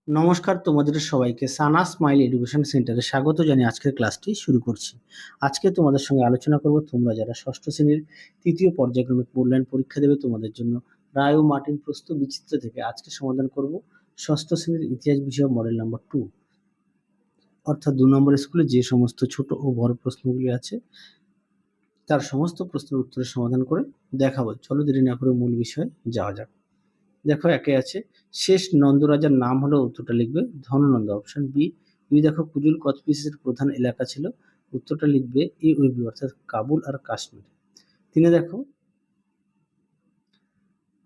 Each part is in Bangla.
নমস্কার তোমাদের সবাইকে সানা স্মাইল এডুকেশন সেন্টারে স্বাগত জানিয়ে আজকের ক্লাসটি শুরু করছি। আজকে তোমাদের সঙ্গে আলোচনা করব তোমরা যারা ষষ্ঠ শ্রেণীর তৃতীয় পর্যায়ক্রমিক মূল্যায়ন পরীক্ষা দেবে তোমাদের জন্য রায় ও মার্টিন প্রস্তুত বিচিত্র থেকে আজকে সমাধান করব ষষ্ঠ শ্রেণীর ইতিহাস বিষয় মডেল নাম্বার 2, অর্থাৎ 2 নম্বর স্কুলে যে সমস্ত ছোট ও বড় প্রশ্নগুলি আছে তার সমস্ত প্রশ্নের উত্তরের সমাধান করে দেখাবো। চলো দেরি না করে মূল বিষয়ে যাওয়া যাক। দেখো একে আছে শেষ নন্দরাজার নাম হলো, উত্তরটা লিখবে ধননন্দ, অপশন বি। দুই দেখো কুজুল কোচটিসিসের প্রধান এলাকা ছিল, উত্তরটা লিখবে এ ও বি, অর্থাৎ কাবুল আর কাশ্মীর। তিনে দেখো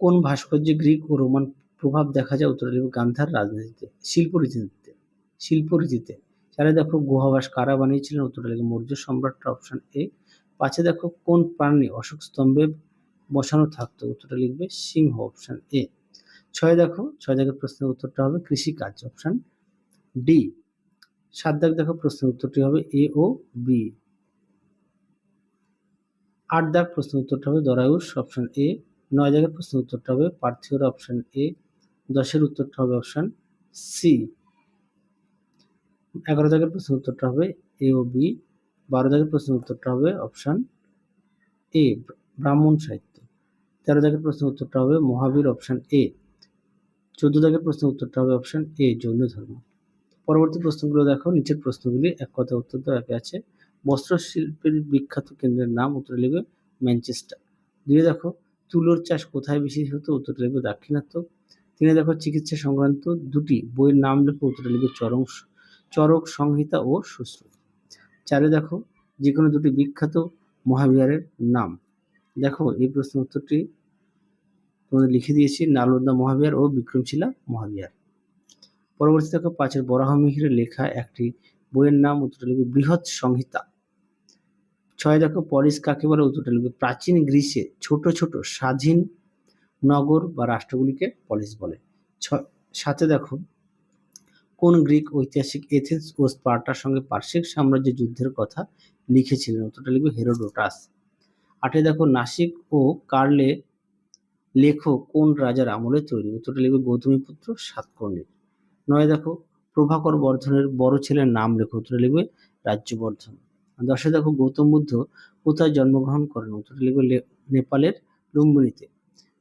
কোন ভাস্কর্যে গ্রিক ও রোমান প্রভাব দেখা যায়, উত্তরটা লিখবে গান্ধার রাজনীতিতে শিল্প রীতিতে। চারে দেখো গুহাবাস কারা বানিয়েছিলেন, উত্তরটা লিখবে মৌর্য সম্রাটরা, অপশন এ। পাঁচে দেখো কোন প্রাণী অশোক স্তম্ভে বসানো থাকতো, উত্তরটা লিখবে সিংহ, অপশন এ। ছয় দাগের প্রশ্নের উত্তরটা হবে কৃষিকাজ, অপশন ডি। 7 দাগ দেখো প্রশ্নের উত্তরটি হবে এ ও বি। 8 দাগ প্রশ্নের উত্তরটা হবে দরায়ুস, অপশন এ। 9 দাগের প্রশ্নের উত্তরটা হবে পার্থিয়রা, অপশন এ। 10-এর উত্তরটা হবে অপশন সি। 11 দাগের প্রশ্নের উত্তরটা হবে এ ও বি। 12 দাগের প্রশ্নের উত্তরটা হবে অপশন এ, ব্রাহ্মণ সাহিত্য। 13 দাগের প্রশ্নের উত্তরটা হবে মহাবীর, অপশন এ। 14 দাগের প্রশ্নের উত্তরটা হবে অপশন এ, জৈন ধর্ম। পরবর্তী প্রশ্নগুলো দেখো, নিচের প্রশ্নগুলি এক কথায় উত্তর দাও। একে আছে বস্ত্র শিল্পের বিখ্যাত কেন্দ্রের নাম, উত্তর লিখবে ম্যানচেস্টার। দুইয়ে দেখো তুলোর চাষ কোথায় বেশি হতো, উত্তর লিখবে দাক্ষিণাত্য। তিনে দেখো চিকিৎসা সংক্রান্ত দুটি বইয়ের নাম লিখো, উত্তর লিখবে চরক সংহিতা ও সুশ্রুত। চারে দেখো যে কোনো দুটি বিখ্যাত মহাবিহারের নাম। দেখো এই প্রশ্নের উত্তরটি তোমাদের লিখে দিয়েছি, নালন্দা মহাবিহার ও বিক্রমশিলা মহাবিহার। পরবর্তী দেখো 5-এর বরাহমিহিরে লেখা একটি বইয়ের নাম, উত্তরটা লিখবে বৃহৎ সংহিতা। 6 দেখো পলিস কাকে বলে, উত্তরটা লিখবে প্রাচীন গ্রিসে ছোট ছোট স্বাধীন নগর বা রাষ্ট্রগুলিকে পলিস বলে। 7 দেখো কোন গ্রিক ঐতিহাসিক এথেন্স ও স্পার্টার সঙ্গে পার্শ্বিক সাম্রাজ্য যুদ্ধের কথা লিখেছিলেন, উত্তরটা লিখবে হেরোডোটাস। 8 দেখো নাসিক ও কার্লে লেখো কোন রাজার আমলে তৈরি, উত্তরটা লিখবে গৌতমীপুত্র সাতকর্ণীর। 9 দেখো প্রভাকর বর্ধনের বড় ছেলের নাম লেখো, উত্তরে লিখবে রাজ্যবর্ধন। 10 দেখো গৌতম বুদ্ধ কোথায় জন্মগ্রহণ করেন, উত্তরে লিখবে নেপালের লুম্বিনীতে।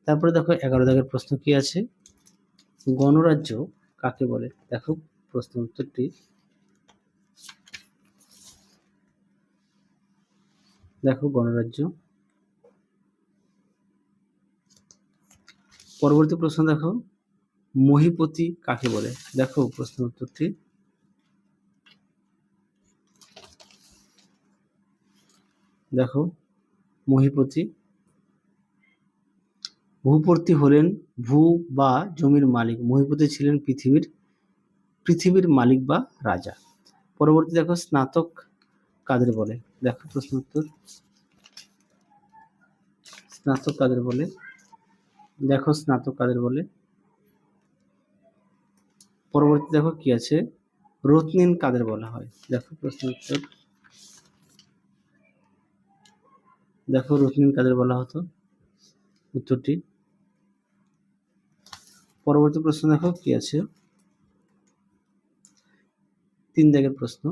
তারপরে দেখো 11 দাগের প্রশ্ন কি আছে, গণরাজ্য কাকে বলে। দেখো প্রশ্ন উত্তরটি, দেখো গণরাজ্য। পরবর্তী প্রশ্ন দেখো মহীপতি কাকে বলে। দেখো প্রশ্ন উত্তরটি, দেখো মহীপতি ভূপতি হলেন ভূ বা জমির মালিক, মহীপতি ছিলেন পৃথিবীর মালিক বা রাজা। পরবর্তী দেখো স্নাতক কাদের বলে। দেখো প্রশ্ন উত্তর, স্নাতক কাদের বলে। দেখো স্নাতক কাদের বলে। পরবর্তী দেখো কি আছে, রত্নিন কাদের বলা হয়। দেখো প্রশ্ন উত্তর, দেখো রত্নিন কাদের বলা হতো, উত্তরটি। পরবর্তী প্রশ্ন দেখো কি আছে, 3 দাগের প্রশ্ন।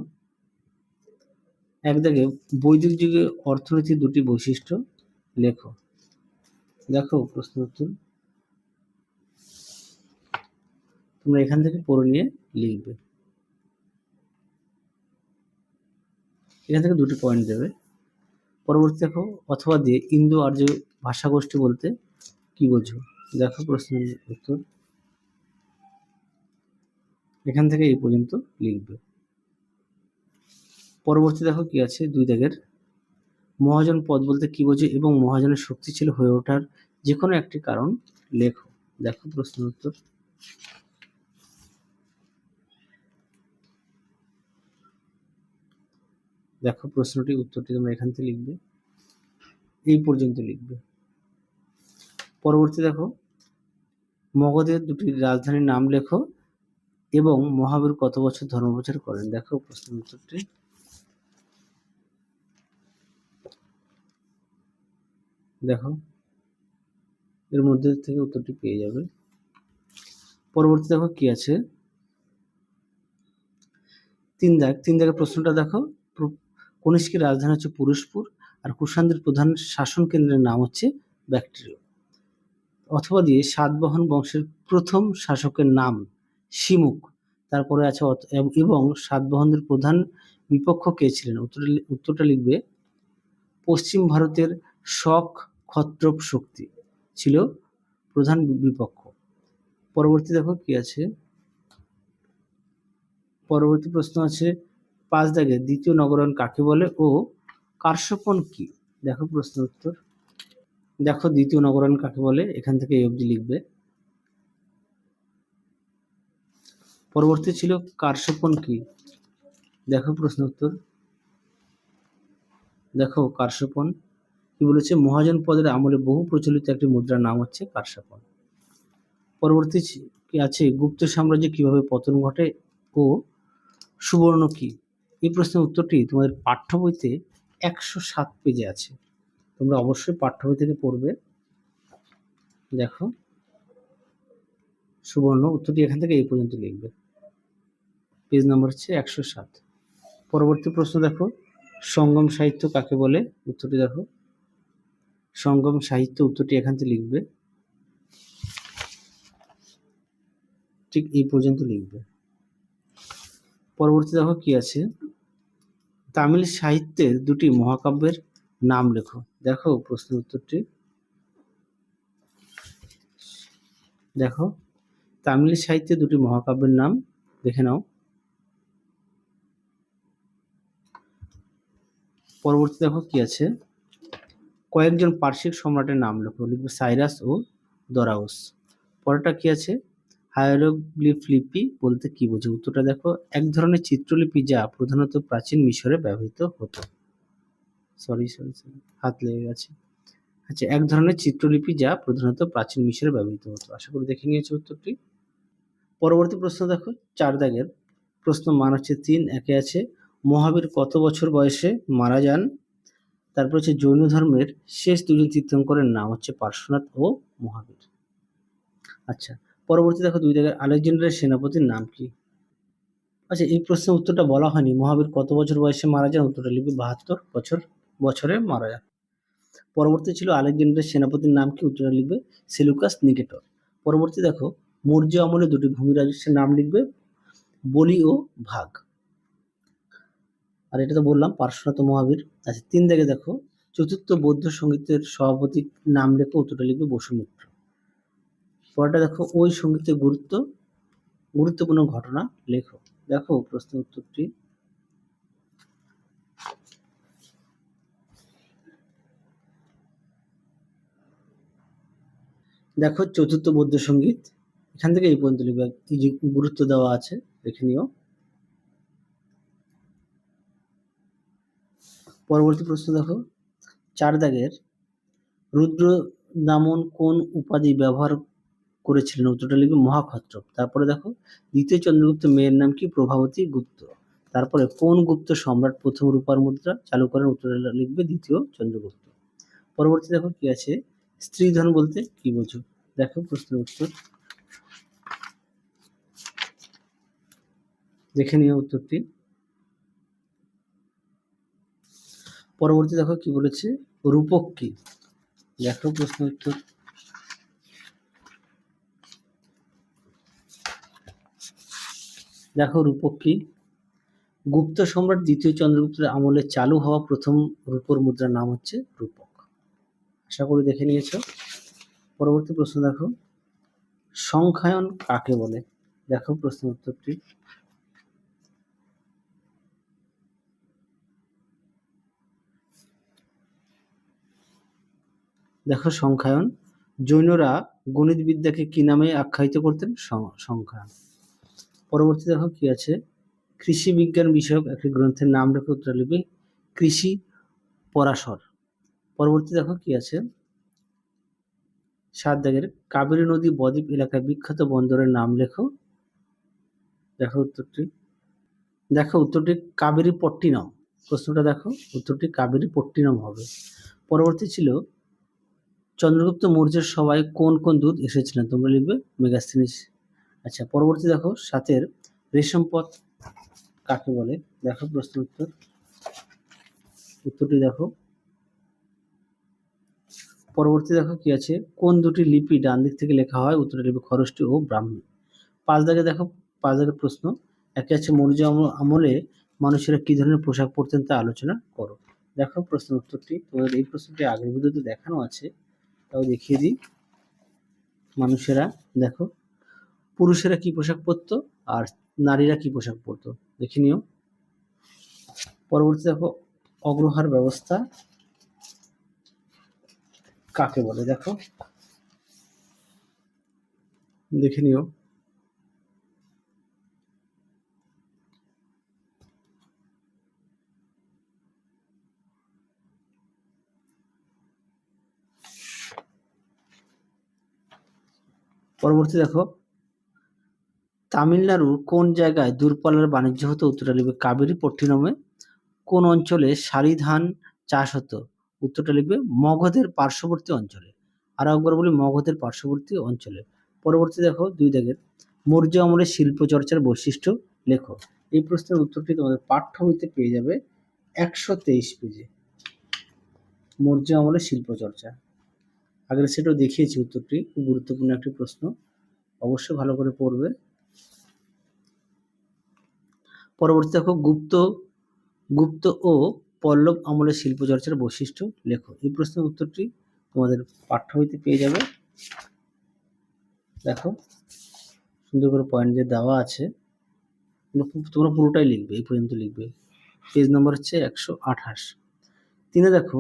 1 দাগে বৈদিক যুগে অর্থনীতির দুটি বৈশিষ্ট্য লেখো। দেখো প্রশ্ন উত্তর, তোমরা এখান থেকে পড়ে নিয়ে লিখবে। এখান থেকে দুটি পয়েন্ট দেবে। পরবর্তী দেখো অথবা দিয়ে ইন্দো আর্য ভাষা গোষ্ঠী বলতে কি বোঝো। দেখো প্রশ্নের উত্তর, এখান থেকে এই পর্যন্ত লিখবে। পরবর্তী দেখো কি আছে, 2 দাগের মহাজন পদ বলতে কি বোঝো এবং মহাজনের শক্তিশালী হয়ে ওঠার যে কোনো একটি কারণ লেখো। দেখো প্রশ্নের উত্তর, দেখো প্রশ্নটি উত্তরটি তোমরা এখান থেকে লিখবে, এই পর্যন্ত লিখবে। পরবর্তী দেখো মগধের দুটি রাজধানীর নাম লেখো এবং মহাবীর কত বছর ধর্মপ্রচার করেন। দেখো প্রশ্নের উত্তরটি, দেখো এর মধ্যে থেকে উত্তরটি পেয়ে যাবে। পরবর্তী দেখো কি আছে, তিন দাগের প্রশ্নটা দেখো। কনিষ্কের রাজধানী হচ্ছে পুরুষপুর, আর কুষাণদের প্রধান শাসন কেন্দ্রের নাম হচ্ছে ব্যাক্ট্রিয়। অথবা দিয়ে সাতবাহন বংশের প্রথম শাসকের নাম শিমুক। তারপরে আছে এবং সাতবাহনদের প্রধান বিপক্ষ কে ছিলেন? উত্তরটা লিখবে পশ্চিম ভারতের শক ক্ষত্রপ শক্তি ছিল প্রধান বিপক্ষ। পরবর্তী দেখো কি আছে, পরবর্তী প্রশ্ন আছে 5 দাগে দ্বিতীয় নগরায়ণ কাকে বলে ও কার্ষপণ কি? দেখো প্রশ্ন উত্তর। দেখো দ্বিতীয় নগরায়ণ কাকে বলে, এখান থেকে এই অবধি লিখবে। পরবর্তী ছিল কার্ষপণ কি? দেখো প্রশ্ন উত্তর। দেখো কার্ষপণ কি বলেছে, মহাজন পদের আমলে বহু প্রচলিত একটি মুদ্রার নাম হচ্ছে কার্ষপণ। পরবর্তী কি আছে, গুপ্ত সাম্রাজ্যে কিভাবে পতন ঘটে ও সুবর্ণ কি? এই প্রশ্নের উত্তরটি তোমাদের পাঠ্য বইতে 107 পেজে আছে, তোমরা অবশ্যই পাঠ্য বই থেকে পড়বে। দেখো সুবর্ণ উত্তরটি এখান থেকে এই পর্যন্ত লিখবে, পেজ নাম্বার হচ্ছে 107। পরবর্তী প্রশ্ন দেখো, সঙ্গম সাহিত্য কাকে বলে? উত্তরটি দেখো, সঙ্গম সাহিত্য উত্তরটি এখান থেকে লিখবে, ঠিক এই পর্যন্ত লিখবে। পরবর্তী দেখো কি আছে, তামিল সাহিত্যের দুটি মহাকাব্যের নাম লেখো। দেখো প্রশ্ন উত্তরটি। দেখো তামিল সাহিত্যের দুটি মহাকাব্যের নাম দেখে নাও। পরবর্তী দেখো কি আছে, কয়েকজন পার্শ্বিক সম্রাটের নাম লেখো। লিখবে সাইরাস ও দরাউস। পরেরটা কি আছে, হায়ারোগ্লিফ লিপি বলতে কি বোঝো? উত্তরটা দেখো, এক ধরনের চিত্রলিপি যা প্রধানত প্রাচীন মিশরে ব্যবহৃত হতো। সরি, হাত লেগে গেছে। আচ্ছা, এক ধরনের চিত্রলিপি যা প্রধানত প্রাচীন মিশরে ব্যবহৃত হতো। আশা করি দেখে নিয়েছো উত্তরটি। পরবর্তী প্রশ্ন দেখো, 4 দাগের প্রশ্ন, মান হচ্ছে 3। একে আছে মহাবীর কত বছর বয়সে মারা যান? তারপর হচ্ছে জৈন ধর্মের শেষ দুজন তীর্থঙ্করের নাম হচ্ছে পার্শ্বনাথ ও মহাবীর। আচ্ছা, পরবর্তী দেখো 2 দাগের আলেকজান্ডারের সেনাপতির নাম কি? আচ্ছা, এই প্রশ্নের উত্তরটা বলা হয়নি, মহাবীর কত বছর বয়সে মারা যান, উত্তরটা লিখবে 72 বছরে মারা যান। পরবর্তী ছিল আলেকজান্ডারের সেনাপতির নাম কি? উত্তরটা লিখবে সেলুকাস নিকেটর। পরবর্তী দেখো, মৌর্য আমলে দুটি ভূমি রাজস্বের নাম লিখবে বলি ও ভাগ। আর এটা তো বললাম পার্শ্বনাথ মহাবীর। আচ্ছা, 3 দাগে দেখো, চতুর্থ বৌদ্ধ সঙ্গীতের সভাপতির নাম লেখো। উত্তরটা লিখবে বসুমিত্র। পরেরটা দেখো, ওই সঙ্গীতের গুরুত্বপূর্ণ ঘটনা লেখো। দেখো প্রশ্ন উত্তরটি। দেখো চতুর্থ বৌদ্ধ সঙ্গীত, এখান থেকে এই পর্যন্ত লিখবে, এই যে গুরুত্ব দেওয়া আছে দেখে নিও। পরবর্তী প্রশ্ন দেখো, 4 দাগের রুদ্র দামন কোন উপাধি ব্যবহার করেছিলেন? উত্তরটা লিখবে মহাক্ষত্রপ। তারপরে দেখো, দ্বিতীয় চন্দ্রগুপ্ত মেয়ের নাম কি? প্রভাবতী গুপ্ত। তারপরে কোন গুপ্ত সম্রাট প্রথম রূপার মুদ্রা চালু করেন? উত্তরটা লিখবে দ্বিতীয় চন্দ্রগুপ্ত। পরবর্তী দেখো কি আছে, স্ত্রীধন বলতে কি বোঝো? দেখো প্রশ্নের উত্তর দেখে নিও উত্তরটি। পরবর্তী দেখো কি বলেছে, রূপক কি? দেখো প্রশ্ন উত্তর। দেখো রূপক কি, গুপ্ত সম্রাট দ্বিতীয় চন্দ্রগুপ্তের আমলে চালু হওয়া প্রথম রূপোর মুদ্রার নাম হচ্ছে রূপক। আশা করি দেখে নিয়েছো। পরবর্তী প্রশ্ন দেখো, সংখ্যায়ন কাকে বলে? দেখো প্রশ্ন উত্তরটি। দেখো সংখ্যায়ন, জৈনরা গণিত বিদ্যাকে কি নামে আখ্যায়িত করতেন? সংখ্যায়ন। পরবর্তী দেখো কি আছে, কৃষি বিজ্ঞান বিষয়ক একটি গ্রন্থের নাম লেখো। উত্তর লিখবে কৃষি পরাশর। পরবর্তী দেখো কি আছে, 7 দাগের কাবেরী নদী বদ্বীপ এলাকায় বিখ্যাত বন্দরের নাম লেখো। দেখো উত্তরটি। দেখো উত্তরটি কাবেরী পট্টিনম। প্রশ্নটা দেখো, উত্তরটি কাবেরী পট্টিনম হবে। পরবর্তী ছিল চন্দ্রগুপ্ত মৌর্যের সভায় কোন কোন দূত এসেছিলেন? তোমরা লিখবে মেগাস্থিনিস। আচ্ছা, পরবর্তী দেখো 7 রেশম পথ কাকে বলে? দেখো প্রশ্ন উত্তরটি দেখো। পরবর্তী দেখো কি আছে, কোন দুটি লিপি ডান দিক থেকে লেখা হয়? উত্তরটি লিখবে খরষ্টি ও ব্রাহ্মী। 5 দাগে দেখো, 5 দাগের প্রশ্ন, একে আছে মৌর্য আমলে মানুষেরা কি ধরনের পোশাক পরতেন তা আলোচনা করো। দেখো প্রশ্ন উত্তরটি, তোমাদের এই প্রশ্নটি আগের ভিডিওতে দেখানো আছে, তাও দেখিয়ে দিই। মানুষেরা দেখো, পুরুষেরা কি পোশাক পরতো আর নারীরা কি পোশাক পরতো দেখে নিও। পরবর্তী দেখো, অগ্রহার ব্যবস্থা কাকে বলে? দেখো দেখে নিও। পরবর্তী দেখো, তামিলনাড়ুর কোন জায়গায় দূরপাল্লার বাণিজ্য হতো? উত্তরটা লিখবে কাবেরী পট্টিনমে। কোন অঞ্চলে শাড়ি ধান চাষ হতো? উত্তরটা লিখবে মগধের পার্শ্ববর্তী অঞ্চলে। আর একবার বলি, মগধের পার্শ্ববর্তী অঞ্চলে। পরবর্তী দেখো 2 দাগের, মৌর্য আমলের শিল্প চর্চার বৈশিষ্ট্য লেখো। এই প্রশ্নের উত্তরটি তোমাদের পাঠ্য বইতে পেয়ে যাবে 123 পেজে। মৌর্য আমলের শিল্প চর্চা, আগের সেটাও দেখিয়েছি উত্তরটি, খুব গুরুত্বপূর্ণ একটি প্রশ্ন, অবশ্যই ভালো করে পড়বে। পরবর্তী দেখো, গুপ্ত ও পল্লব আমলের শিল্প চর্চার বৈশিষ্ট্য লেখো। এই প্রশ্নের উত্তরটি তোমাদের পাঠ্য বইতে পেয়ে যাবে। দেখো সুন্দর করে পয়েন্ট দিয়ে দেওয়া আছে, তোমরা পুরোটাই লিখবে, এই পর্যন্ত লিখবে। পেজ নম্বর হচ্ছে 128। 3 দেখো,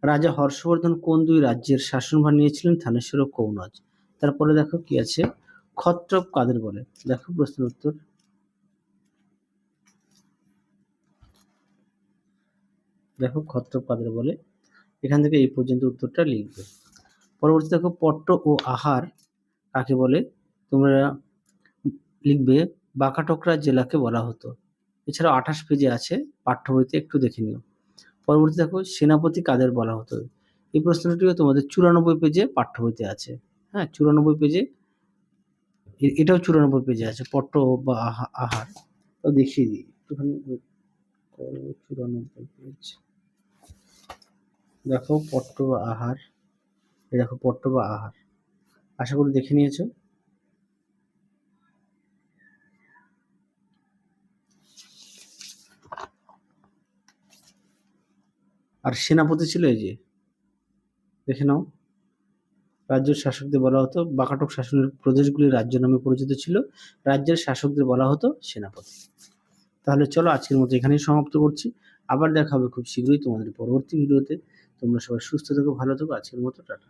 রাজা হর্ষবর্ধন কোন 2 রাজ্যের শাসনভার নিয়েছিলেন? থানেশ্বর ও কনৌজ। তারপরে দেখো কি আছে, ক্ষত্রপ কাদের বলে? দেখো প্রশ্নের উত্তর, দেখো ক্ষত্রপ কাদের বলে, এখান থেকে এই পর্যন্ত উত্তরটা লিখবে। পরবর্তী দেখো, পট্ট ও আহার কাকে বলে? তোমরা লিখবে বাঁকাটোকরা জেলাকে বলা হতো। এছাড়াও 28 পেজে আছে পাঠ্য বইতে, একটু দেখে নিও। পরবর্তী দেখো, সেনাপতি কাদের বলা হতো? এই প্রশ্নটিও তোমাদের 94 পেজে পাঠ্য বইতে আছে। হ্যাঁ 94 পেজে, এটাও 94 পেজে আছে, পট্ট বা আহার। তো দেখিয়ে দিই একটুখানি, 94 পেজ। দেখো পট্ট বা আহার, এই দেখো পট্ট বা আহার, আশা করি দেখে নিয়েছো। আর সেনাপতি ছিল এই যে, দেখে নাও। রাজ্যের শাসকদের বলা হতো, বাঁকাটক শাসনের প্রদেশগুলি রাজ্য নামে পরিচিত ছিল, রাজ্যের শাসকদের বলা হতো সেনাপতি। তাহলে চলো আজকের মতো এখানেই সমাপ্ত করছি, আবার দেখা হবে খুব শীঘ্রই তোমাদের পরবর্তী ভিডিওতে। তোমরা সবাই সুস্থ থেকো, ভালো থেকো, আজকের মতো টাটা।